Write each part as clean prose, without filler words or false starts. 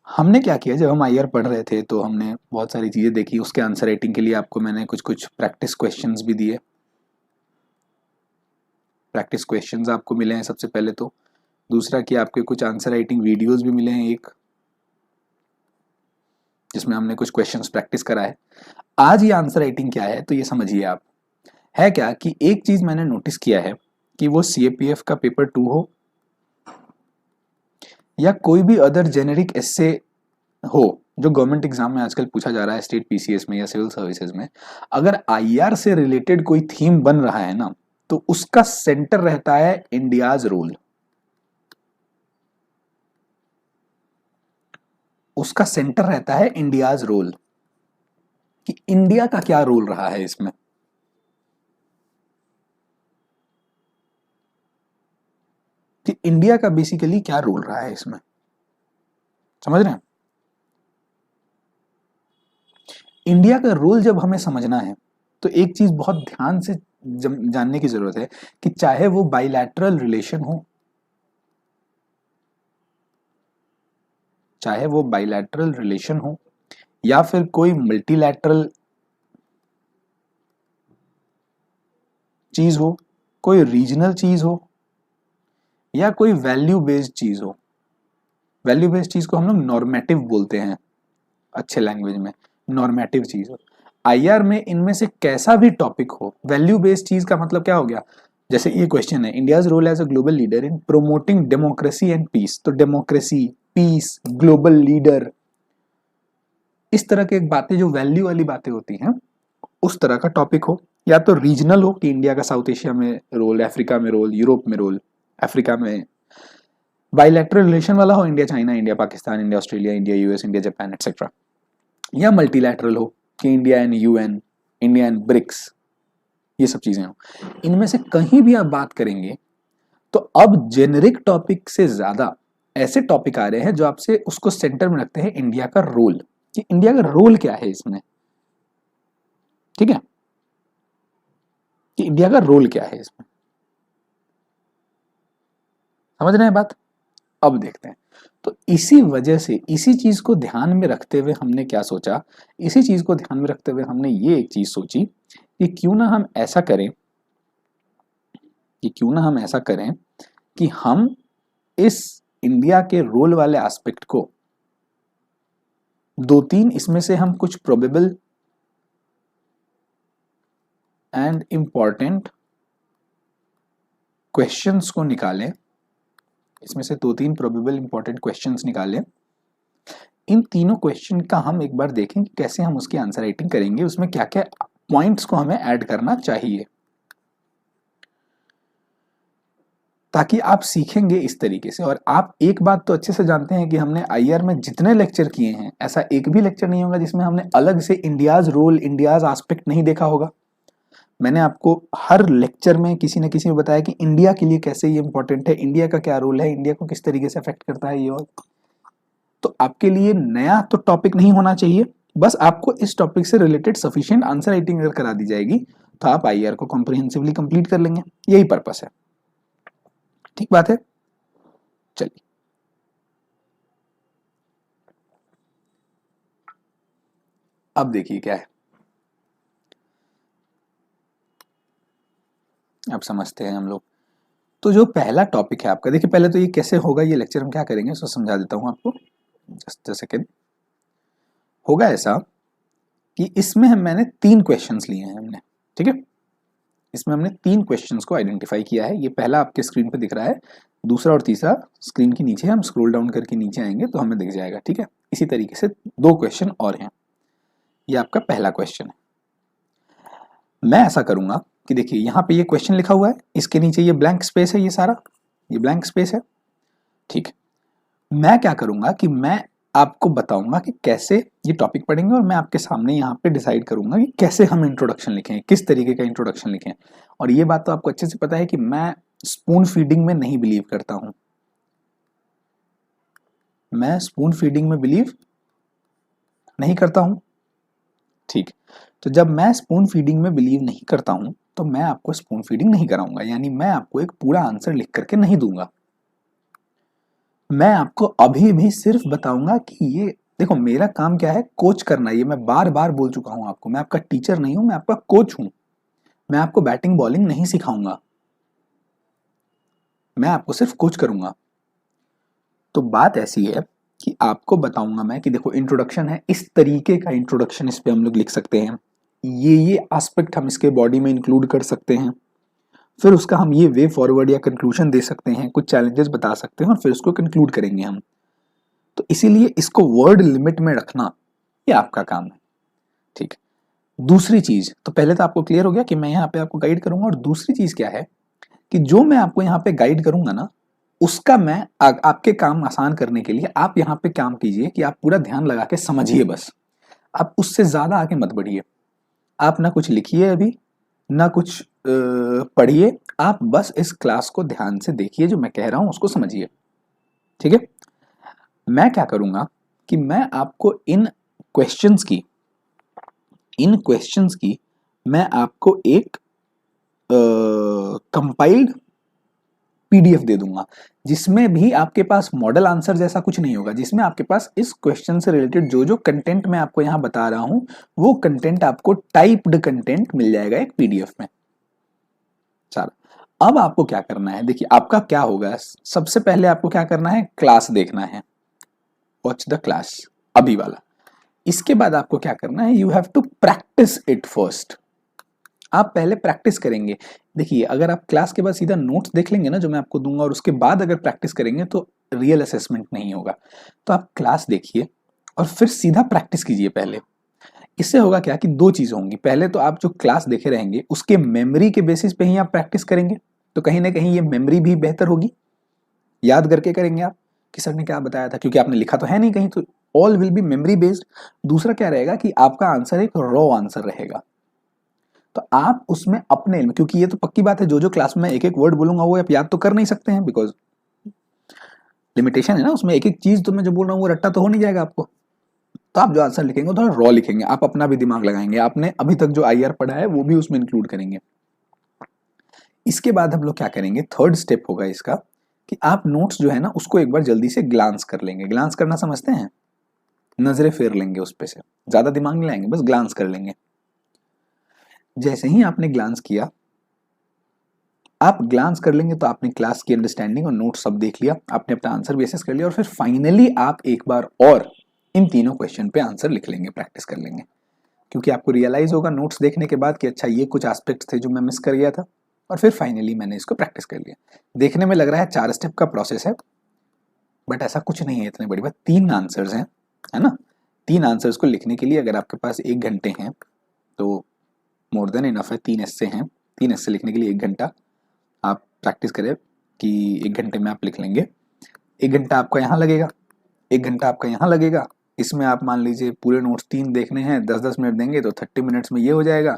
हमने क्या किया, जब हम आईआर पढ़ रहे थे तो हमने बहुत सारी चीज़ें देखी, उसके आंसर राइटिंग के लिए आपको मैंने कुछ कुछ प्रैक्टिस क्वेश्चंस भी दिए। प्रैक्टिस क्वेश्चंस आपको मिले हैं सबसे पहले तो। दूसरा कि आपके कुछ आंसर राइटिंग वीडियोस भी मिले हैं एक, जिसमें हमने कुछ क्वेश्चंस प्रैक्टिस कराए। आज ये आंसर राइटिंग क्या है तो ये समझिए आप। है क्या कि एक चीज़ मैंने नोटिस किया है कि वो सीएपीएफ का पेपर 2 हो या कोई भी अदर जेनेरिक एस्से हो जो गवर्नमेंट एग्जाम में आजकल पूछा जा रहा है, स्टेट पीसीएस में या सिविल सर्विसेज में, अगर आईआर से रिलेटेड कोई थीम बन रहा है ना, तो उसका सेंटर रहता है इंडियाज रोल। उसका सेंटर रहता है इंडियाज रोल, कि इंडिया का क्या रोल रहा है इसमें। कि इंडिया का बेसिकली क्या रोल रहा है इसमें, समझ रहे हैं। इंडिया का रोल जब हमें समझना है तो एक चीज बहुत ध्यान से जानने की जरूरत है कि चाहे वो बाइलैटरल रिलेशन हो, चाहे वो बाइलैटरल रिलेशन हो या फिर कोई मल्टीलैटरल चीज हो, कोई रीजनल चीज हो या कोई वैल्यू बेस्ड चीज हो। वैल्यू बेस्ड चीज को हम लोग नॉर्मेटिव बोलते हैं अच्छे लैंग्वेज में, नॉर्मेटिव चीज हो। आईआर में इनमें से कैसा भी टॉपिक हो, वैल्यू बेस्ड चीज का मतलब क्या हो गया, जैसे ये क्वेश्चन है India's role as a global leader in promoting democracy and peace, तो डेमोक्रेसी, पीस, ग्लोबल लीडर, इस तरह की बातें जो वैल्यू वाली बातें होती हैं उस तरह का टॉपिक हो। या तो रीजनल हो कि इंडिया का साउथ एशिया में रोल, अफ्रीका में रोल, यूरोप में रोल, अफ्रीका में। बाइलैटरल रिलेशन वाला हो, India China, India Pakistan, India Australia, India US, India Japan etcetera. या मल्टीलैटरल हो कि India and UN, India and BRICS, ये सब चीजें हो। इनमें से कहीं भी आप बात करेंगे तो अब जेनेरिक टॉपिक से ज्यादा ऐसे टॉपिक आ रहे हैं जो आपसे उसको सेंटर में रखते हैं इंडिया का रोल, कि इंडिया का रोल क्या है इसमें। ठीक है, कि इंडिया का रोल क्या है इसमें, समझ रहे हैं बात। अब देखते हैं। तो इसी वजह से इसी चीज को ध्यान में रखते हुए हमने क्या सोचा, इसी चीज को ध्यान में रखते हुए हमने ये एक चीज सोची कि क्यों ना हम ऐसा करें, कि क्यों ना हम ऐसा करें कि हम इस इंडिया के रोल वाले एस्पेक्ट को दो तीन, इसमें से हम कुछ प्रोबेबल एंड इंपॉर्टेंट क्वेश्चंस को निकालें, इसमें से दो तीन प्रोबेबल इंपॉर्टेंट क्वेश्चंस निकालें। इन तीनों क्वेश्चन का हम एक बार देखें कि कैसे हम उसकी आंसर राइटिंग करेंगे, उसमें क्या क्या पॉइंट्स को हमें ऐड करना चाहिए, ताकि आप सीखेंगे इस तरीके से। और आप एक बात तो अच्छे से जानते हैं कि हमने आईआर में जितने लेक्चर किए हैं, ऐसा एक भी लेक्चर नहीं होगा जिसमें हमने अलग से इंडियाज रोल, इंडियाज एस्पेक्ट नहीं देखा होगा। मैंने आपको हर लेक्चर में किसी न किसी में बताया कि इंडिया के लिए कैसे ये इंपॉर्टेंट है, इंडिया का क्या रोल है, इंडिया को किस तरीके से अफेक्ट करता है ये। और तो आपके लिए नया तो टॉपिक नहीं होना चाहिए, बस आपको इस टॉपिक से रिलेटेड सफिशिएंट आंसर राइटिंग अगर करा दी जाएगी तो आप आईआर को कॉम्प्रिहेंसिवली कंप्लीट कर लेंगे। यही पर्पस है। ठीक बात है, चलिए। अब देखिए क्या है, अब समझते हैं हम लोग। तो जो पहला टॉपिक है आपका, देखिए पहले तो ये कैसे होगा, ये लेक्चर हम क्या करेंगे उसको समझा देता हूं आपको, जस्ट अ सेकेंड। होगा ऐसा कि इसमें मैंने तीन क्वेश्चंस लिए हैं हमने, ठीक है। इसमें हमने तीन क्वेश्चंस को आइडेंटिफाई किया है। ये पहला आपके स्क्रीन पे दिख रहा है, दूसरा और तीसरा स्क्रीन के नीचे, हम स्क्रॉल डाउन करके नीचे आएंगे तो हमें दिख जाएगा, ठीक है। इसी तरीके से दो क्वेश्चन और हैं। ये आपका पहला क्वेश्चन है। मैं ऐसा करूंगा कि देखिए यहाँ पे ये क्वेश्चन लिखा हुआ है, इसके नीचे ये ब्लैंक स्पेस है, ये सारा ये ब्लैंक स्पेस है, ठीक है। मैं क्या करूंगा कि मैं आपको बताऊंगा कि कैसे ये टॉपिक पढ़ेंगे, और मैं आपके सामने यहाँ पे डिसाइड करूंगा कि कैसे हम इंट्रोडक्शन लिखें, किस तरीके का इंट्रोडक्शन लिखें। और ये बात तो आपको अच्छे से पता है कि मैं स्पून फीडिंग में नहीं बिलीव करता हूं। मैं स्पून फीडिंग में बिलीव नहीं करता हूं, ठीक। तो जब मैं स्पून फीडिंग में बिलीव नहीं करता हूं तो मैं आपको स्पून फीडिंग नहीं कराऊंगा, यानी मैं आपको एक पूरा आंसर लिख करके नहीं दूंगा। मैं आपको अभी भी सिर्फ बताऊंगा कि ये देखो, मेरा काम क्या है, कोच करना। ये मैं बार बार बोल चुका हूं आपको, मैं आपका टीचर नहीं हूं, मैं आपका कोच हूं। मैं आपको बैटिंग बॉलिंग नहीं सिखाऊंगा, मैं आपको सिर्फ कोच करूंगा। तो बात ऐसी है कि आपको बताऊंगा मैं कि देखो, इंट्रोडक्शन है, इस तरीके का इंट्रोडक्शन इस पे हम लोग लिख सकते हैं, ये एस्पेक्ट हम इसके बॉडी में इंक्लूड कर सकते हैं, फिर उसका हम ये वे फॉरवर्ड या कंक्लूजन दे सकते हैं, कुछ चैलेंजेस बता सकते हैं और फिर उसको कंक्लूड करेंगे हम। तो इसीलिए इसको वर्ड लिमिट में रखना ये आपका काम है, ठीक है। दूसरी चीज, तो पहले तो आपको क्लियर हो गया कि मैं यहाँ पे आपको गाइड करूंगा, और दूसरी चीज क्या है कि जो मैं आपको यहाँ पे गाइड करूंगा ना, उसका मैं आपके काम आसान करने के लिए आप यहाँ पे काम कीजिए कि आप पूरा ध्यान लगा के समझिए बस। आप उससे ज्यादा आगे मत बढ़िए, आप ना कुछ लिखिए अभी, ना कुछ पढ़िए, आप बस इस क्लास को ध्यान से देखिए, जो मैं कह रहा हूं उसको समझिए, ठीक है। मैं क्या करूंगा कि मैं आपको इन क्वेश्चंस की मैं आपको एक कंपाइल्ड पीडीएफ दे दूंगा, जिसमें भी आपके पास मॉडल आंसर जैसा कुछ नहीं होगा, जिसमें आपके पास इस क्वेश्चन से रिलेटेड जो जो कंटेंट मैं आपको यहां बता रहा हूं, वो कंटेंट आपको टाइप्ड कंटेंट मिल जाएगा एक पीडीएफ में। चलो, अब आपको क्या करना है, देखिए आपका क्या होगा, सबसे पहले आपको क्या करना है, क्लास देखना है, वॉच द क्लास, अभी वाला। इसके बाद आपको क्या करना है, you have to practice it first. आप पहले प्रैक्टिस करेंगे। देखिए, अगर आप क्लास के बाद सीधा नोट्स देख लेंगे ना जो मैं आपको दूंगा, और उसके बाद अगर प्रैक्टिस करेंगे तो रियल असेसमेंट नहीं होगा। तो आप क्लास देखिए और फिर सीधा प्रैक्टिस कीजिए पहले। इससे होगा क्या कि दो चीज़ होंगी, पहले तो आप जो क्लास देखे रहेंगे उसके मेमोरी के बेसिस पे ही आप प्रैक्टिस करेंगे, तो कहीं ना कहीं ये मेमोरी भी बेहतर होगी, याद करके करेंगे आप कि सर ने क्या बताया था, क्योंकि आपने लिखा तो है नहीं कहीं, तो all will be memory based. दूसरा क्या रहेगा कि आपका आंसर एक रॉ आंसर रहेगा, तो आप उसमें अपने इल्म, क्योंकि ये तो पक्की बात है, जो जो क्लास में एक एक वर्ड बोलूंगा वो आप याद तो कर नहीं सकते हैं, बिकॉज लिमिटेशन है ना उसमें, एक एक चीज तो मैं जो बोल रहा हूँ वो रट्टा तो हो नहीं जाएगा आपको। तो आप जो आंसर लिखेंगे थोड़ा रॉ लिखेंगे, आप अपना भी दिमाग लगाएंगे, आपने अभी तक जो आईआर पढ़ा है वो भी उसमें इंक्लूड करेंगे। इसके बाद हम लोग क्या करेंगे, थर्ड स्टेप होगा इसका कि आप नोट्स जो है ना उसको एक बार जल्दी से ग्लांस कर लेंगे। ग्लांस करना समझते हैं, नजरें फेर लेंगे उस पे से, ज्यादा दिमाग नहीं लाएंगे, बस ग्लांस कर लेंगे। जैसे ही आपने ग्लांस किया, आप ग्लांस कर लेंगे तो आपने क्लास की अंडरस्टैंडिंग और नोट सब देख लिया, आपने अपना आंसर भी असेस कर लिया, और फिर फाइनली आप एक बार और इन तीनों क्वेश्चन पे आंसर लिख लेंगे, प्रैक्टिस कर लेंगे, क्योंकि आपको रियलाइज होगा नोट्स देखने के बाद कि अच्छा ये कुछ एस्पेक्ट्स थे जो मैं मिस कर गया था, और फिर फाइनली मैंने इसको प्रैक्टिस कर लिया। देखने में लग रहा है 4 स्टेप का प्रोसेस है, बट ऐसा कुछ नहीं है, इतनी बड़ी बात, 3 आंसर्स हैं, है ना। 3 आंसर्स को लिखने के लिए अगर आपके पास 1 घंटे हैं तो मोर देन इनफ है। 3 ऐसे हैं, 3 ऐसे लिखने के लिए 1 घंटा आप प्रैक्टिस करें कि 1 घंटे में आप लिख लेंगे। 1 घंटा आपका यहाँ लगेगा, 1 घंटा आपका यहाँ लगेगा। इसमें आप मान लीजिए पूरे नोट्स 3 देखने हैं, 10-10 मिनट देंगे तो 30 मिनट्स में ये हो जाएगा।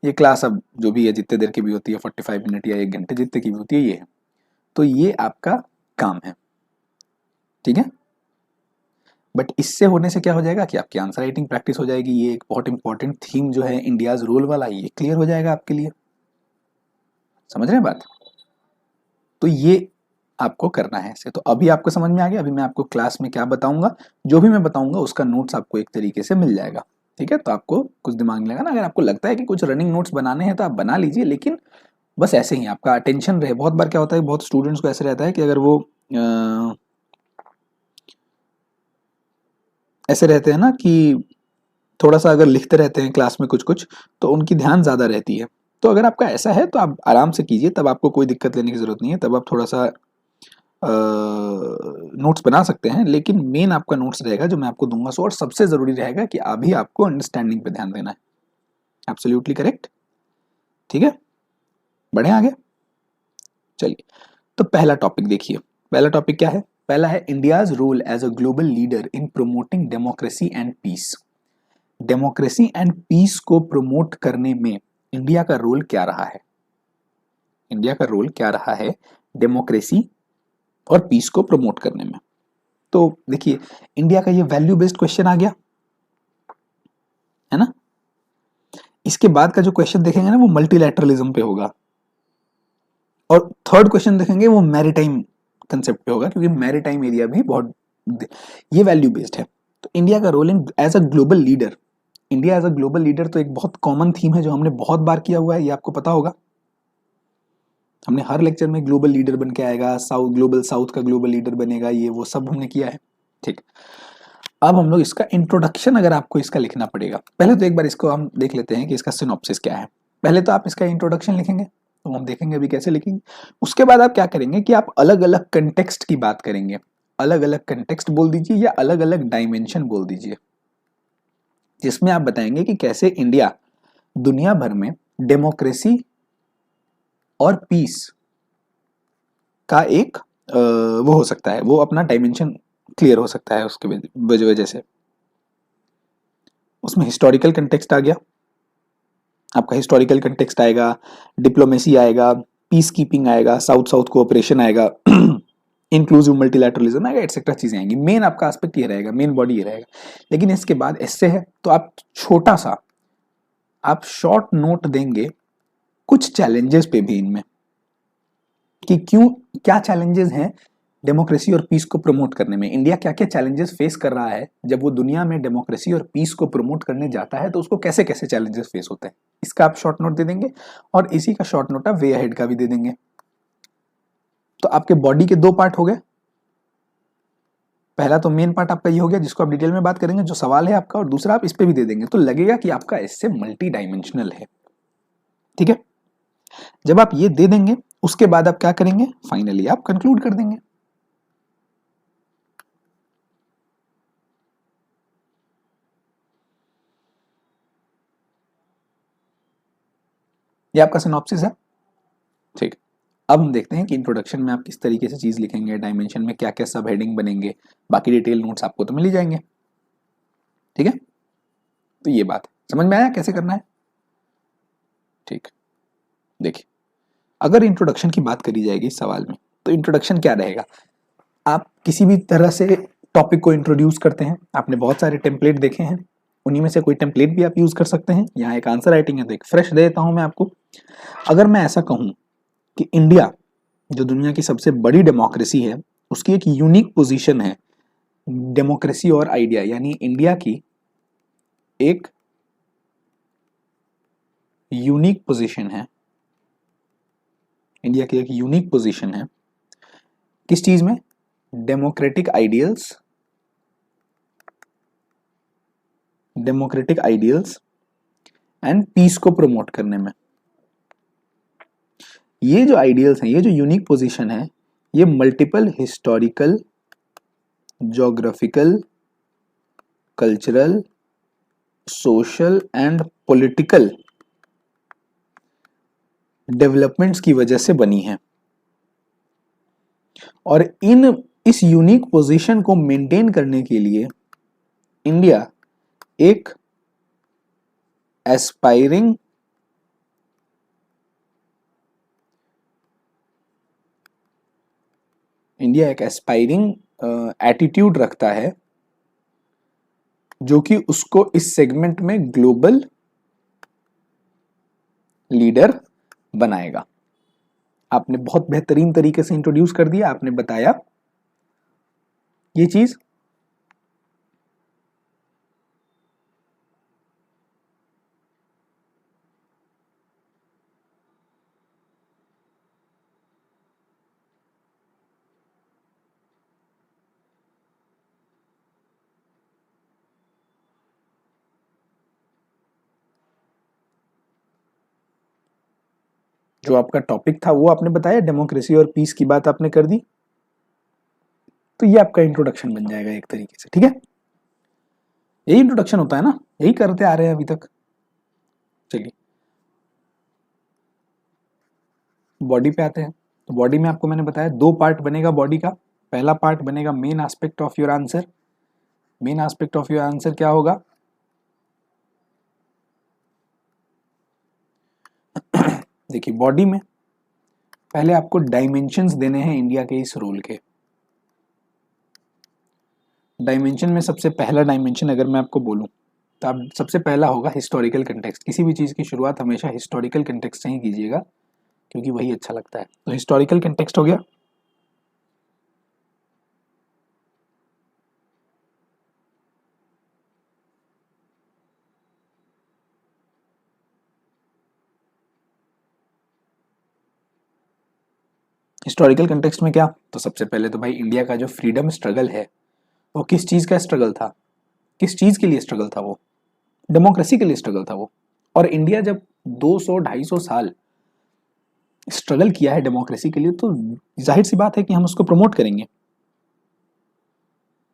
ये क्लास अब जो भी है जितने देर की भी होती है, 45 मिनट या 1 घंटे जितने की भी होती है, ये है। तो ये आपका काम है, ठीक है। बट इससे होने से क्या हो जाएगा कि आपकी आंसर राइटिंग प्रैक्टिस हो जाएगी। ये एक बहुत इंपॉर्टेंट थीम जो है इंडियाज रोल वाला, ये क्लियर हो जाएगा आपके लिए। समझ रहे हैं बात? तो ये आपको करना है ऐसे। तो अभी आपको समझ में आ गया। अभी मैं आपको क्लास में क्या बताऊंगा, जो भी मैं बताऊंगा उसका नोट्स आपको एक तरीके से मिल जाएगा, ठीक है। तो आपको कुछ दिमाग में लगाना, अगर आपको लगता है कि कुछ रनिंग नोट्स बनाने हैं तो आप बना लीजिए, लेकिन बस ऐसे ही आपका अटेंशन रहे। बहुत बार क्या होता है, बहुत स्टूडेंट्स को ऐसे रहता है कि अगर वो ऐसे रहते हैं ना कि थोड़ा सा अगर लिखते रहते हैं क्लास में कुछ कुछ, तो उनकी ध्यान ज़्यादा रहती है। तो अगर आपका ऐसा है तो आप आराम से कीजिए, तब आपको कोई दिक्कत लेने की ज़रूरत नहीं है, तब आप थोड़ा सा नोट्स बना सकते हैं, लेकिन मेन आपका नोट्स रहेगा जो मैं आपको दूंगा सो, और सबसे ज़रूरी रहेगा कि अभी आपको अंडरस्टैंडिंग पे ध्यान देना है। एब्सोल्युटली करेक्ट, ठीक है। बढ़े आगे, चलिए। तो पहला टॉपिक देखिए, पहला टॉपिक क्या है, पहला है India's role as a global leader in promoting democracy and peace. Democracy and peace को प्रमोट करने में इंडिया का रोल क्या रहा है, इंडिया का रोल क्या रहा है डेमोक्रेसी और पीस को प्रमोट करने में। तो देखिए, इंडिया का ये वैल्यू बेस्ड क्वेश्चन आ गया, है ना। इसके बाद का जो क्वेश्चन देखेंगे ना वो मल्टीलैटरलिज्म पे होगा, और थर्ड क्वेश्चन देखेंगे वो मैरीटाइम कंसेप्ट पे होगा, क्योंकि मैरीटाइम एरिया भी बहुत ये वैल्यू बेस्ड है। तो इंडिया का role in as a global leader, India as a global leader तो एक बहुत कॉमन थीम है जो हमने बहुत बार किया हुआ है, ये आपको पता होगा। हमने हर लेक्चर में ग्लोबल लीडर बन के आएगा, साउथ ग्लोबल साउथ का ग्लोबल लीडर बनेगा, ये वो सब हमने किया है। ठीक, अब हम लोग इसका इंट्रोडक्शन अगर आपको इसका लिखना पड़ेगा, पहले तो एक बार इसको हम देख लेते हैं कि इसका सिनॉप्सिस क्या है। पहले तो आप इसका इंट्रोडक्शन लिखेंगे, तो हम देखेंगे अभी कैसे लिखेंगे। उसके बाद आप क्या करेंगे कि आप अलग अलग कंटेक्स्ट की बात करेंगे, अलग अलग कंटेक्स्ट बोल दीजिए या अलग अलग डायमेंशन बोल दीजिए, जिसमें आप बताएंगे कि कैसे इंडिया दुनिया भर में डेमोक्रेसी और पीस का एक वो हो सकता है, वो अपना डायमेंशन क्लियर हो सकता है उसके वजह से। उसमें हिस्टोरिकल कंटेक्स्ट आ गया, आपका हिस्टोरिकल कंटेक्स्ट आएगा, डिप्लोमेसी आएगा, पीस कीपिंग आएगा, साउथ साउथ कोऑपरेशन आएगा, इंक्लूसिव मल्टीलैटरलिज्म आएगा, एटसेट्रा चीजें आएंगी। मेन आपका एस्पेक्ट ये रहेगा, मेन बॉडी ये रहेगा। लेकिन इसके बाद इससे है तो आप छोटा सा आप शॉर्ट नोट देंगे कुछ चैलेंजेस पे भी इनमें, कि क्यों, क्या चैलेंजेस हैं डेमोक्रेसी और पीस को प्रमोट करने में, इंडिया क्या क्या चैलेंजेस फेस कर रहा है जब वो दुनिया में डेमोक्रेसी और पीस को प्रमोट करने जाता है, तो उसको कैसे कैसे चैलेंजेस फेस होते हैं, इसका आप शॉर्ट नोट दे देंगे। और इसी का शॉर्ट नोट आप वे अहेड का भी दे देंगे। तो आपके बॉडी के दो पार्ट हो गए। पहला तो मेन पार्ट आपका ये हो गया जिसको आप डिटेल में बात करेंगे, जो सवाल है आपका, और दूसरा आप इस पे भी दे देंगे, तो लगेगा कि आपका इससे मल्टी डायमेंशनल है। ठीक है, जब आप ये दे देंगे उसके बाद आप क्या करेंगे, फाइनली आप कंक्लूड कर देंगे। ये आपका सिनॉप्सिस है। ठीक, अब हम देखते हैं कि इंट्रोडक्शन में आप किस तरीके से चीज लिखेंगे, डायमेंशन में क्या क्या सब हेडिंग बनेंगे, बाकी डिटेल नोट्स आपको तो मिल ही जाएंगे। ठीक है, तो ये बात समझ में आया कैसे करना है। ठीक, देखिए अगर इंट्रोडक्शन की बात करी जाएगी इस सवाल में, तो इंट्रोडक्शन क्या रहेगा, आप किसी भी तरह से टॉपिक को इंट्रोड्यूस करते हैं। आपने बहुत सारे टेम्पलेट देखे हैं, उन्हीं में से कोई टेम्पलेट भी आप यूज कर सकते हैं। यहाँ एक आंसर राइटिंग है तो एक फ्रेश दे देता हूं मैं आपको। अगर मैं ऐसा कहूं कि इंडिया जो दुनिया की सबसे बड़ी डेमोक्रेसी है, उसकी एक यूनिक पोजीशन है डेमोक्रेसी और आइडिया, यानी इंडिया की एक यूनिक पोजीशन है, इंडिया की एक यूनिक पोजीशन है किस चीज में, democratic ideals, democratic ideals and peace को प्रमोट करने में। ये जो आइडियल्स हैं, ये जो यूनिक पोजीशन है, ये multiple historical, geographical, cultural, social and political developments की वजह से बनी है। और इस यूनिक पोजीशन को मेंटेन करने के लिए इंडिया एक एस्पायरिंग एटीट्यूड रखता है, जो कि उसको इस सेगमेंट में ग्लोबल लीडर बनाएगा। आपने बहुत बेहतरीन तरीके से इंट्रोड्यूस कर दिया, आपने बताया ये चीज। जो आपका टॉपिक था वो आपने बताया, डेमोक्रेसी और पीस की बात आपने कर दी, तो ये आपका इंट्रोडक्शन बन जाएगा एक तरीके से। ठीक है, यही इंट्रोडक्शन होता है ना, यही करते आ रहे हैं अभी तक। चलिए बॉडी पे आते हैं। तो बॉडी में आपको मैंने बताया दो पार्ट बनेगा बॉडी का। पहला पार्ट बनेगा main aspect of your answer. Main aspect of your answer क्या होगा, देखिए बॉडी में पहले आपको डायमेंशंस देने हैं इंडिया के इस रोल के। डायमेंशन में सबसे पहला डायमेंशन अगर मैं आपको बोलूं, तो आप सबसे पहला होगा हिस्टोरिकल कंटेक्स्ट। किसी भी चीज़ की शुरुआत हमेशा हिस्टोरिकल कंटेक्स्ट से ही कीजिएगा, क्योंकि वही अच्छा लगता है। तो हिस्टोरिकल कंटेक्स्ट हो गया। हिस्टोरिकल कंटेक्स्ट में क्या, तो सबसे पहले तो भाई इंडिया का जो फ्रीडम स्ट्रगल है वो किस चीज का स्ट्रगल था, किस चीज के लिए स्ट्रगल था, वो डेमोक्रेसी के लिए स्ट्रगल था वो। और इंडिया जब 200-250 साल स्ट्रगल किया है डेमोक्रेसी के लिए, तो जाहिर सी बात है कि हम उसको प्रमोट करेंगे।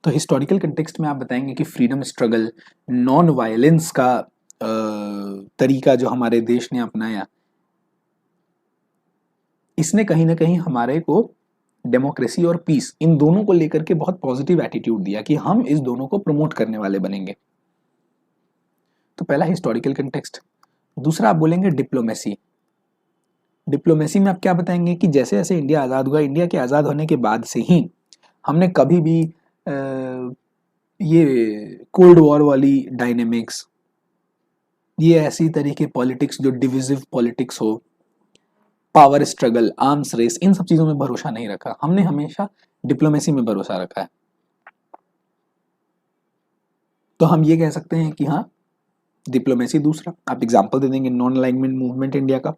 तो हिस्टोरिकल कंटेक्स्ट में आप बताएंगे कि फ्रीडम स्ट्रगल, नॉन वायलेंस का तरीका जो हमारे देश ने अपनाया, इसने कहीं ना कहीं हमारे को डेमोक्रेसी और पीस, इन दोनों को लेकर के बहुत पॉजिटिव एटीट्यूड दिया कि हम इस दोनों को प्रमोट करने वाले बनेंगे। तो पहला हिस्टोरिकल कंटेक्स्ट। दूसरा आप बोलेंगे डिप्लोमेसी। डिप्लोमेसी में आप क्या बताएंगे कि जैसे जैसे इंडिया आज़ाद हुआ, इंडिया के आज़ाद होने के बाद से ही हमने कभी भी ये कोल्ड वॉर वाली डायनेमिक्स, ये ऐसी तरह के पॉलिटिक्स जो डिविजिव पॉलिटिक्स हो, पावर स्ट्रगल, आर्म्स रेस, इन सब चीजों में भरोसा नहीं रखा। हमने हमेशा डिप्लोमेसी में भरोसा रखा है। तो हम ये कह सकते हैं कि हाँ, डिप्लोमेसी। दूसरा आप एग्जांपल दे देंगे नॉन अलाइनमेंट मूवमेंट इंडिया का,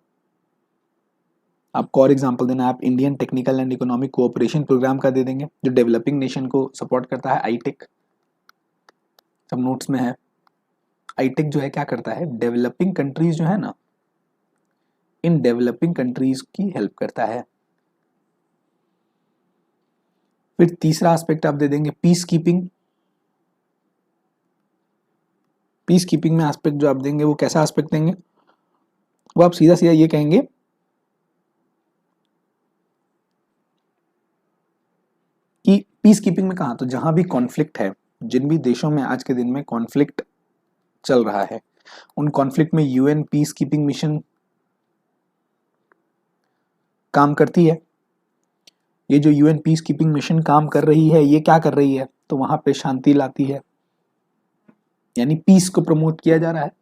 आपको और एग्जांपल देना है, आप Indian technical and economic cooperation programme का दे देंगे जो डेवलपिंग नेशन को सपोर्ट करता है, आईटेक, सब नोट्स में है। आईटेक जो है क्या करता है, डेवलपिंग कंट्रीज जो है ना, इन डेवलपिंग कंट्रीज की हेल्प करता है। फिर तीसरा एस्पेक्ट आप दे देंगे पीस कीपिंग। पीस कीपिंग में एस्पेक्ट जो आप देंगे वो कैसा एस्पेक्ट देंगे, वो आप सीधा सीधा ये कहेंगे कि पीस कीपिंग में कहा, तो जहां भी कॉन्फ्लिक्ट है, जिन भी देशों में आज के दिन में कॉन्फ्लिक्ट चल रहा है, उन कॉन्फ्लिक्ट में यूएन पीस कीपिंग मिशन काम करती है। ये जो यूएन पीस कीपिंग मिशन काम कर रही है, ये क्या कर रही है, तो वहां पे शांति लाती है, यानी पीस को प्रमोट किया जा रहा है।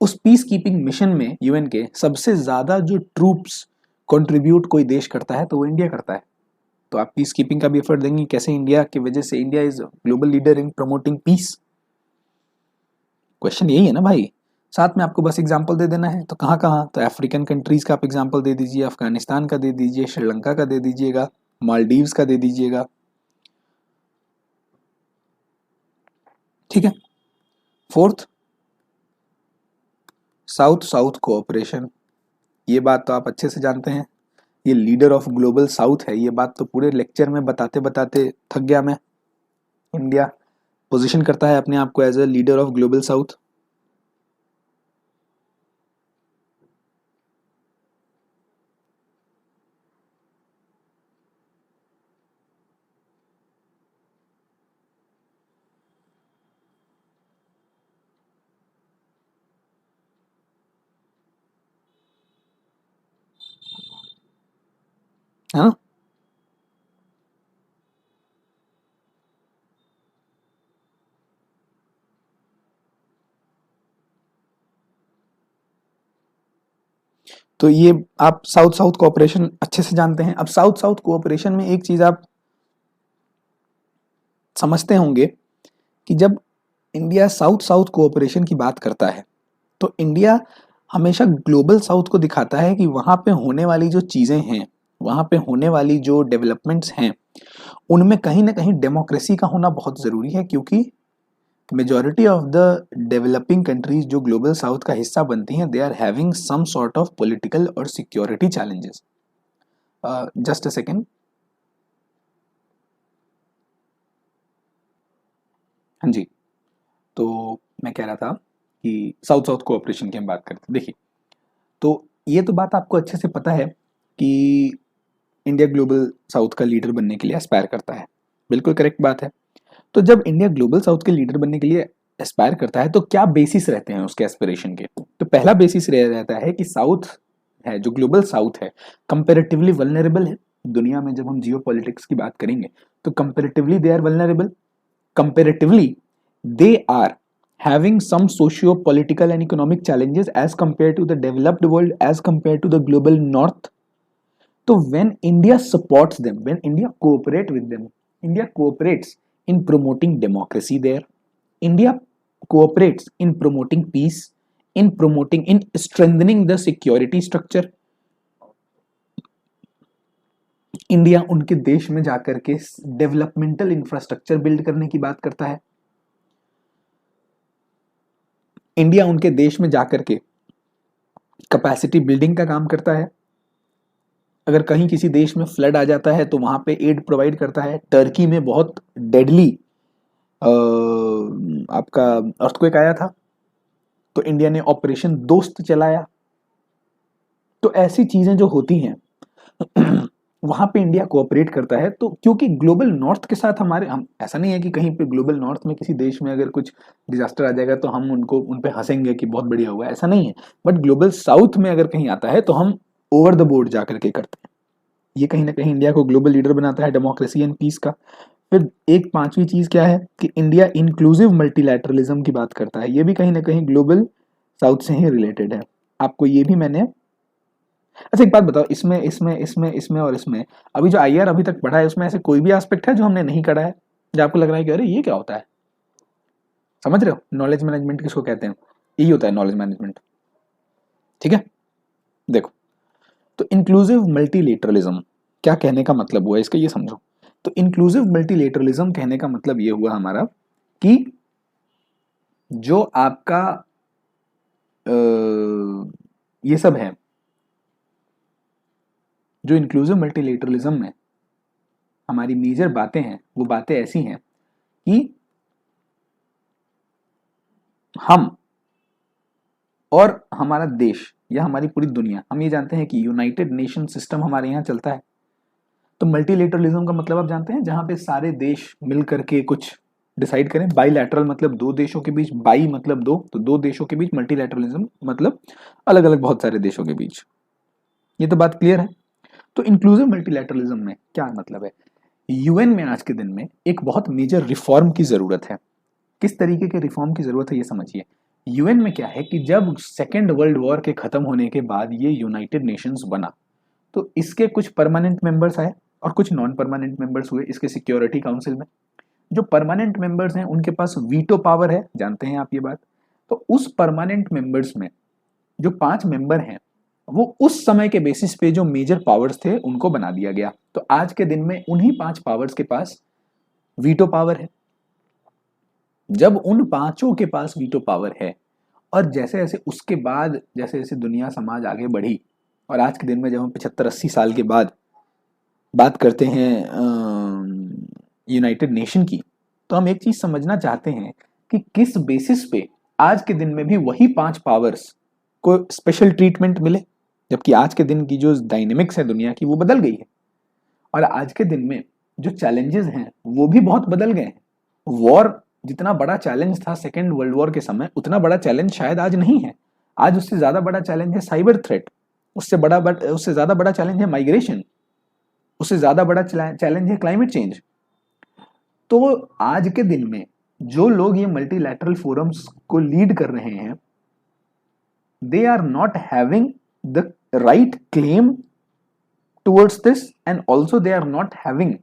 उस पीस कीपिंग मिशन में यूएन के सबसे ज्यादा जो ट्रूप्स कंट्रीब्यूट कोई देश करता है तो वो इंडिया करता है। तो आप पीस कीपिंग का भी एफर्ट देंगे, कैसे इंडिया की वजह से India is global leader in promoting peace. Question यही है ना भाई। साथ में आपको बस एग्जांपल दे देना है, तो कहाँ कहाँ, तो अफ्रीकन कंट्रीज का आप एग्जांपल दे दीजिए, अफगानिस्तान का दे दीजिए, श्रीलंका का दे दीजिएगा, मालदीव्स का दे दीजिएगा, ठीक है। Fourth, south south cooperation. ये बात तो आप अच्छे से जानते हैं, ये लीडर ऑफ ग्लोबल साउथ है, ये बात तो पूरे लेक्चर में बताते बताते थक गया मैं। इंडिया पोजीशन करता है अपने आप को as a leader of global South. हाँ, तो ये आप साउथ साउथ कोऑपरेशन अच्छे से जानते हैं। अब साउथ साउथ कोऑपरेशन में एक चीज आप समझते होंगे कि जब इंडिया साउथ साउथ कोऑपरेशन की बात करता है, तो इंडिया हमेशा ग्लोबल साउथ को दिखाता है कि वहां पे होने वाली जो चीजें हैं, वहां पे होने वाली जो डेवलपमेंट्स हैं, उनमें कहीं ना कहीं डेमोक्रेसी का होना बहुत जरूरी है, क्योंकि majority of the developing countries जो ग्लोबल साउथ का हिस्सा बनती हैं, they are having some sort of political और security challenges. Just a second. हाँ जी, तो मैं कह रहा था कि साउथ साउथ कोऑपरेशन की हम बात करते हैं। देखिए, तो ये तो बात आपको अच्छे से पता है कि इंडिया ग्लोबल साउथ का लीडर बनने के लिए एस्पायर करता है, बिल्कुल करेक्ट बात है। तो जब इंडिया ग्लोबल साउथ के लीडर बनने के लिए एस्पायर करता है, तो क्या बेसिस रहते हैं उसके एस्पिरेशन के, तो पहला बेसिस रहता है कि साउथ है, जो ग्लोबल साउथ है, कंपेरेटिवली वल्नरेबल है। दुनिया में जब हम जियो पॉलिटिक्स की बात करेंगे, तो comparatively they are vulnerable, comparatively they are having some socio-political and economic challenges as compared to the developed world, as compared to the global north. So when India supports them, when India cooperates with them, India cooperates in promoting democracy there, India cooperates in promoting peace, in strengthening the security structure, India उनके देश में जाकर के developmental infrastructure build करने की बात करता है। इंडिया उनके देश में जाकर के कैपेसिटी बिल्डिंग का काम करता है। अगर कहीं किसी देश में फ्लड आ जाता है तो वहां पे एड प्रोवाइड करता है। टर्की में बहुत डेडली आपका अर्थक्वेक आया था तो इंडिया ने ऑपरेशन दोस्त चलाया। तो ऐसी चीजें जो होती हैं वहां पे इंडिया कोऑपरेट करता है। तो क्योंकि ग्लोबल नॉर्थ के साथ हम ऐसा नहीं है कि कहीं पे ग्लोबल नॉर्थ में किसी देश में अगर कुछ डिजास्टर आ जाएगा तो हम उन पे हंसेंगे कि बहुत बढ़िया हुआ, ऐसा नहीं है। बट ग्लोबल साउथ में अगर कहीं आता है तो हम ओवर द बोर्ड जाकर के करते हैं। ये कहीं ना कहीं इंडिया को ग्लोबल लीडर बनाता है डेमोक्रेसी एंड पीस का। फिर एक पांचवी चीज क्या है कि इंडिया इंक्लूसिव मल्टीलैटरलिज्म की बात करता है। ये भी कहीं ना कहीं ग्लोबल साउथ से ही रिलेटेड है। आपको ये भी मैंने, अच्छा एक बात बताओ, इसमें इसमें इसमें इसमें और इसमें अभी जो आईआर अभी तक पढ़ा है उसमें ऐसे कोई भी एस्पेक्ट है जो हमने नहीं करा है, जो आपको लग रहा है कि अरे ये क्या होता है? समझ रहे हो नॉलेज मैनेजमेंट किसको कहते हैं? यही होता है नॉलेज मैनेजमेंट। ठीक है, देखो तो इंक्लूसिव मल्टीलेटरलिज्म क्या कहने का मतलब हुआ इसका, ये समझो। तो इंक्लूसिव मल्टीलेटरलिज्म कहने का मतलब ये हुआ हमारा कि जो आपका ये सब है, जो इंक्लूसिव मल्टीलेटरलिज्म में हमारी मेजर बातें हैं, वो बातें ऐसी हैं कि हम और हमारा देश या हमारी पूरी दुनिया, हम ये जानते हैं कि यूनाइटेड नेशन सिस्टम हमारे यहाँ चलता है। तो मल्टीलेटरलिज्म का मतलब आप जानते हैं जहां पे सारे देश मिल करके कुछ डिसाइड करें। बाईलैटरल मतलब दो देशों के बीच, बाई मतलब दो, तो दो देशों के बीच, मल्टीलैटरलिज्म मतलब अलग अलग बहुत सारे देशों के बीच। ये तो बात क्लियर है। तो इंक्लूसिव मल्टीलैटरलिज्म में क्या मतलब है? यूएन में आज के दिन में एक बहुत मेजर रिफॉर्म की जरूरत है। किस तरीके के रिफॉर्म की जरूरत है ये समझिए। यूएन में क्या है कि जब सेकेंड वर्ल्ड वॉर के खत्म होने के बाद ये यूनाइटेड नेशंस बना तो इसके कुछ परमानेंट मेंबर्स आए और कुछ नॉन परमानेंट मेंबर्स हुए इसके सिक्योरिटी काउंसिल में। जो परमानेंट मेंबर्स हैं उनके पास वीटो पावर है, जानते हैं आप ये बात। तो उस परमानेंट मेंबर्स में जो 5 मेंबर हैं वो उस समय के बेसिस पे जो मेजर पावर्स थे उनको बना दिया गया। तो आज के दिन में उन्हीं 5 पावर्स के पास वीटो पावर है। जब उन पांचों के पास वीटो पावर है और जैसे जैसे उसके बाद जैसे जैसे दुनिया समाज आगे बढ़ी और आज के दिन में जब हम 75-80 साल के बाद बात करते हैं यूनाइटेड नेशन की, तो हम एक चीज समझना चाहते हैं कि किस बेसिस पे आज के दिन में भी वही 5 पावर्स को स्पेशल ट्रीटमेंट मिले, जबकि आज के दिन की जो डायनेमिक्स है दुनिया की वो बदल गई है। और आज के दिन में जो चैलेंजेस हैं वो भी बहुत बदल गए हैं। वॉर जितना बड़ा चैलेंज था सेकेंड वर्ल्ड वॉर के समय, उतना बड़ा चैलेंज शायद आज नहीं है। आज उससे ज्यादा बड़ा चैलेंज है साइबर थ्रेट, उससे ज्यादा बड़ा चैलेंज है माइग्रेशन, उससे ज्यादा बड़ा चैलेंज है क्लाइमेट चेंज। तो आज के दिन में जो लोग ये मल्टीलैटरल फोरम्स को लीड कर रहे हैं, they are not having the right claim towards this, and also they are not having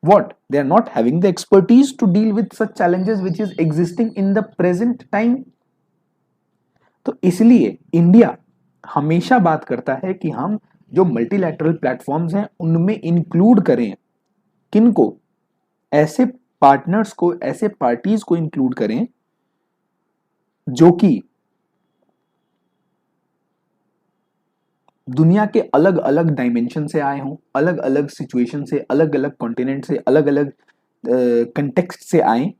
what? They are not having the expertise to deal with such challenges which is existing in the present time. तो इसलिए India हमेशा बात करता है कि हम जो multilateral platforms हैं उनमें इंक्लूड करें किनको? ऐसे पार्टनर्स को, ऐसे पार्टीज को इंक्लूड करें जो कि दुनिया के अलग अलग डायमेंशन से आए हों, अलग अलग सिचुएशन से, अलग अलग कॉन्टिनेंट से, अलग अलग कंटेक्स्ट से आए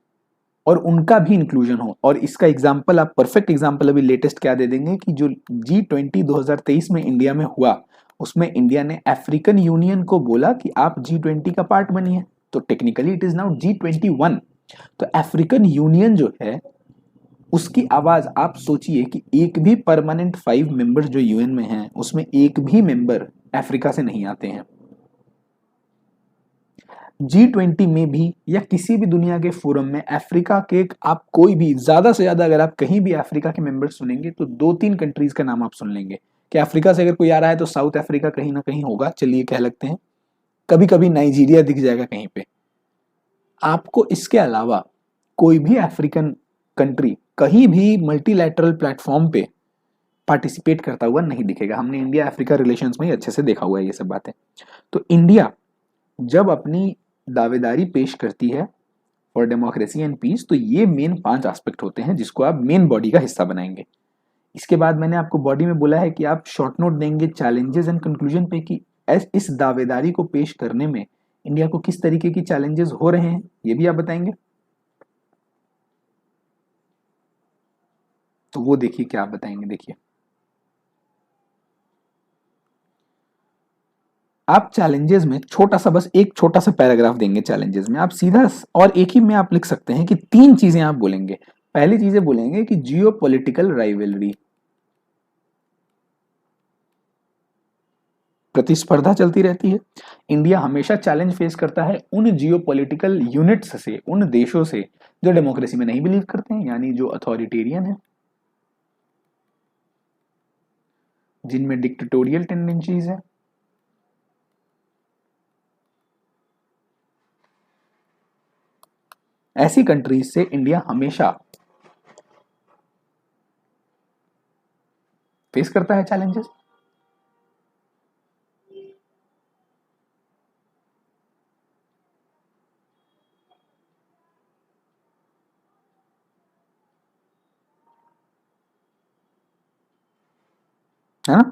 और उनका भी इंक्लूजन हो। और इसका एग्जांपल, आप परफेक्ट एग्जांपल अभी लेटेस्ट क्या दे देंगे कि जो G20 2023 में इंडिया में हुआ, उसमें इंडिया ने अफ्रीकन यूनियन को बोला कि आप G20 का पार्ट बनिए। तो technically it is now G21। तो अफ्रीकन यूनियन जो है उसकी आवाज, आप सोचिए कि एक भी परमानेंट 5 मेंबर्स जो यूएन में हैं उसमें एक भी मेंबर अफ्रीका से नहीं आते हैं। G20 में भी या किसी भी दुनिया के फोरम में अफ्रीका के आप कोई भी, ज्यादा से ज्यादा अगर आप कहीं भी अफ्रीका के मेंबर सुनेंगे तो 2-3 कंट्रीज का नाम आप सुन लेंगे कि अफ्रीका से अगर कोई आ रहा है तो साउथ अफ्रीका कहीं ना कहीं होगा, चलिए कह लगते हैं। कभी कभी नाइजीरिया दिख जाएगा कहीं पे। आपको इसके अलावा कोई भी अफ्रीकन कंट्री कहीं भी मल्टीलैटरल प्लेटफॉर्म पे पार्टिसिपेट करता हुआ नहीं दिखेगा। हमने इंडिया अफ्रीका रिलेशंस में ही अच्छे से देखा हुआ है ये सब बातें। तो इंडिया जब अपनी दावेदारी पेश करती है फॉर डेमोक्रेसी एंड पीस, तो ये मेन 5 एस्पेक्ट होते हैं जिसको आप मेन बॉडी का हिस्सा बनाएंगे। इसके बाद मैंने आपको बॉडी में बोला है कि आप शॉर्ट नोट देंगे चैलेंजेस एंड कंक्लूजन पे कि इस दावेदारी को पेश करने में इंडिया को किस तरीके की चैलेंजेस हो रहे हैं, ये भी आप बताएंगे। तो वो देखिए क्या आप बताएंगे। देखिए आप चैलेंजेस में छोटा सा, बस एक छोटा सा पैराग्राफ देंगे चैलेंजेस में, आप सीधा और एक ही में आप लिख सकते हैं कि 3 चीजें आप बोलेंगे। पहली चीजें बोलेंगे कि जियो पॉलिटिकल राइवलरी, प्रतिस्पर्धा चलती रहती है। इंडिया हमेशा चैलेंज फेस करता है उन जियो पॉलिटिकल यूनिट्स से, उन देशों से जो डेमोक्रेसी में नहीं बिलीव करते हैं, यानी जो अथॉरिटेरियन है, जिनमें डिक्टेटोरियल टेंडेंसीज है। ऐसी कंट्रीज से इंडिया हमेशा फेस करता है चैलेंजेस। है ना?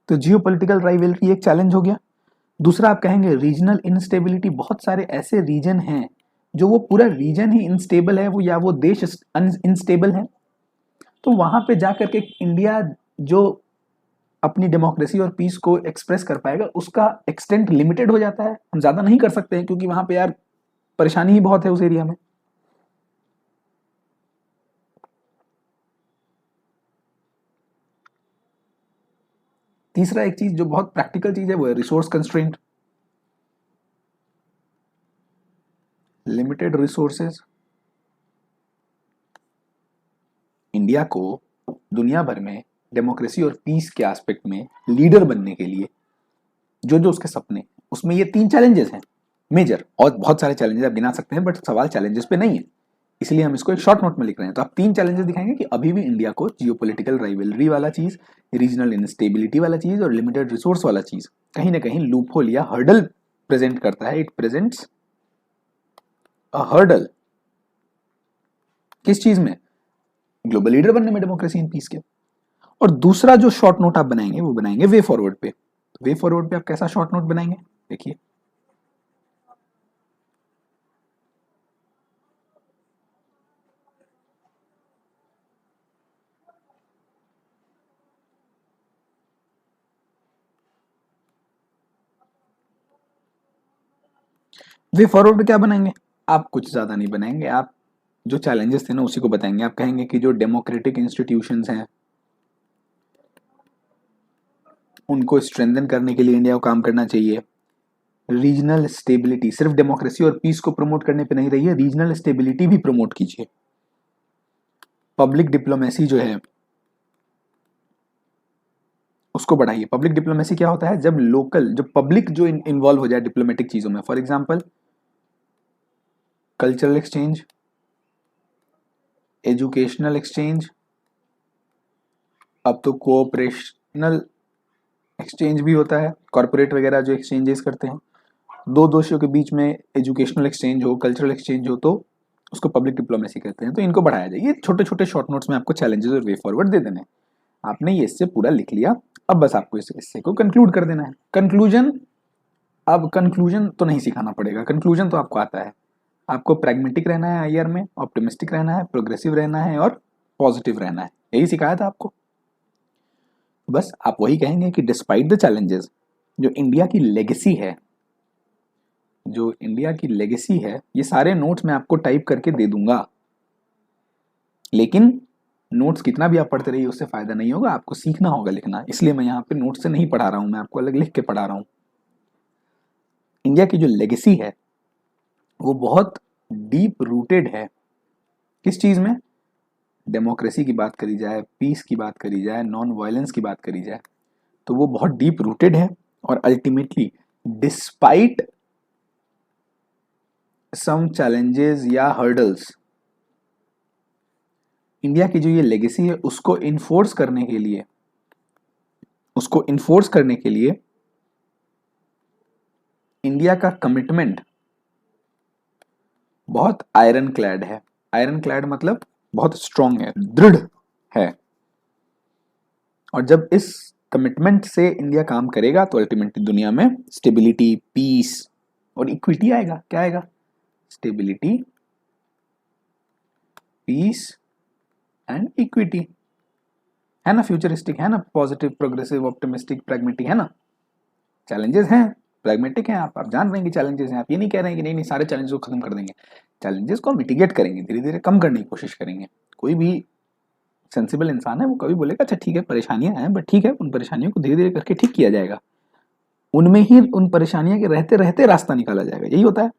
तो जियो पॉलिटिकल राइवलरी एक चैलेंज हो गया। दूसरा आप कहेंगे रीजनल इंस्टेबिलिटी, बहुत सारे ऐसे रीजन हैं जो वो पूरा रीजन ही इनस्टेबल है, वो या वो देश इनस्टेबल है, तो वहां पे जाकर के इंडिया जो अपनी डेमोक्रेसी और पीस को एक्सप्रेस कर पाएगा उसका एक्सटेंट लिमिटेड हो जाता है। हम ज्यादा नहीं कर सकते हैं क्योंकि वहां पे यार परेशानी ही बहुत है उस एरिया में। तीसरा एक चीज जो बहुत प्रैक्टिकल चीज है वो है resource constraint, limited resources. India को दुनिया भर में डेमोक्रेसी और पीस के एस्पेक्ट में लीडर बनने के लिए जो जो उसके सपने, उसमें ये 3 चैलेंजेस हैं मेजर, और बहुत सारे चैलेंजेस आप गिना सकते हैं, बट सवाल चैलेंजेस पे नहीं है, इसलिए हम इसको एक शॉर्ट नोट में लिख रहे हैं। तो आप 3 चैलेंजेस दिखाएंगे कि अभी भी इंडिया को जियोपॉलिटिकल राइवलरी वाला चीज, रीजनल इंस्टेबिलिटी वाला चीज और लिमिटेड रिसोर्स वाला चीज कहीं ना कहीं लूपहोल या हर्डल प्रेजेंट करता है। इट प्रेजेंट्स अ हर्डल किस चीज में? ग्लोबल लीडर बनने में, डेमोक्रेसी इन पीस के। और दूसरा जो शॉर्ट नोट आप बनाएंगे वो बनाएंगे वे फॉरवर्ड पे। वे फॉरवर्ड पे आप कैसा शॉर्ट नोट बनाएंगे देखिए। वे फॉरवर्ड पे क्या बनाएंगे? आप कुछ ज्यादा नहीं बनाएंगे, आप जो चैलेंजेस थे ना उसी को बताएंगे। आप कहेंगे कि जो डेमोक्रेटिक इंस्टीट्यूशंस हैं उनको स्ट्रेंथन करने के लिए इंडिया को काम करना चाहिए। रीजनल स्टेबिलिटी, सिर्फ डेमोक्रेसी और पीस को प्रमोट करने पे नहीं रही है, रीजनल स्टेबिलिटी भी प्रमोट कीजिए। पब्लिक डिप्लोमेसी जो है उसको बढ़ाइए। पब्लिक डिप्लोमेसी क्या होता है? जब लोकल, जब पब्लिक जो इन्वॉल्व हो जाए डिप्लोमेटिक चीजों में, for example cultural exchange, educational exchange, अब तो कोऑपरेशनल एक्सचेंज भी होता है, कॉर्पोरेट वगैरह जो एक्सचेंजेस करते हैं, दो देशों के बीच में एजुकेशनल एक्सचेंज हो, कल्चरल एक्सचेंज हो, तो उसको पब्लिक डिप्लोमेसी कहते हैं। तो इनको बढ़ाया जाए। ये छोटे छोटे शॉर्ट नोट्स में आपको चैलेंजेस और वे फॉरवर्ड दे देने हैं। आपने ये इससे पूरा लिख लिया, अब बस आपको इस हिस्से को कंक्लूड कर देना है। कंक्लूजन, अब कंक्लूजन तो नहीं सिखाना पड़ेगा, कंक्लूजन तो आपको आता है। आपको प्रैग्मेटिक रहना है आईआर में, ऑप्टिमिस्टिक रहना है, प्रोग्रेसिव रहना है और पॉजिटिव रहना है, यही सिखाया था आपको। बस आप वही कहेंगे कि डिस्पाइट द चैलेंजेस, जो इंडिया की लेगेसी है, जो इंडिया की लेगेसी है, ये सारे नोट्स मैं आपको टाइप करके दे दूंगा, लेकिन नोट्स कितना भी आप पढ़ते रहिए उससे फायदा नहीं होगा, आपको सीखना होगा लिखना। इसलिए मैं यहाँ पे नोट्स से नहीं पढ़ा रहा हूँ, मैं आपको अलग लिख के पढ़ा रहा हूँ। इंडिया की जो लेगेसी है वो बहुत डीप रूटेड है। किस चीज में? डेमोक्रेसी की बात करी जाए, पीस की बात करी जाए, नॉन वायलेंस की बात करी जाए, तो वो बहुत डीप रूटेड है। और अल्टीमेटली डिस्पाइट सम चैलेंजेस या हर्डल्स, इंडिया की जो ये लेगेसी है उसको इन्फोर्स करने के लिए इंडिया का कमिटमेंट बहुत आयरन क्लैड है। आयरन क्लैड मतलब बहुत स्ट्रांग है, दृढ़ है। और जब इस कमिटमेंट से इंडिया काम करेगा तो अल्टीमेटली दुनिया में स्टेबिलिटी, पीस और इक्विटी आएगा। क्या आएगा? स्टेबिलिटी, पीस एंड इक्विटी, है ना? फ्यूचरिस्टिक है ना, पॉजिटिव, प्रोग्रेसिव, ऑप्टिमिस्टिक, प्रैग्मेटिक, है ना? चैलेंजेस हैं, प्रैग्मेटिक हैं, आप जान रहे हैं कि चैलेंजेस हैं। आप ये नहीं कह रहे हैं कि नहीं नहीं सारे चैलेंजेस को खत्म कर देंगे। चैलेंजेस को मिटिगेट करेंगे, धीरे धीरे कम करने की कोशिश करेंगे। कोई भी सेंसिबल इंसान है वो कभी बोलेगा अच्छा ठीक है परेशानियां हैं, बट ठीक है उन परेशानियों को धीरे धीरे करके ठीक किया जाएगा, उनमें ही उन परेशानियों के रहते रहते रास्ता निकाला जाएगा। यही होता है।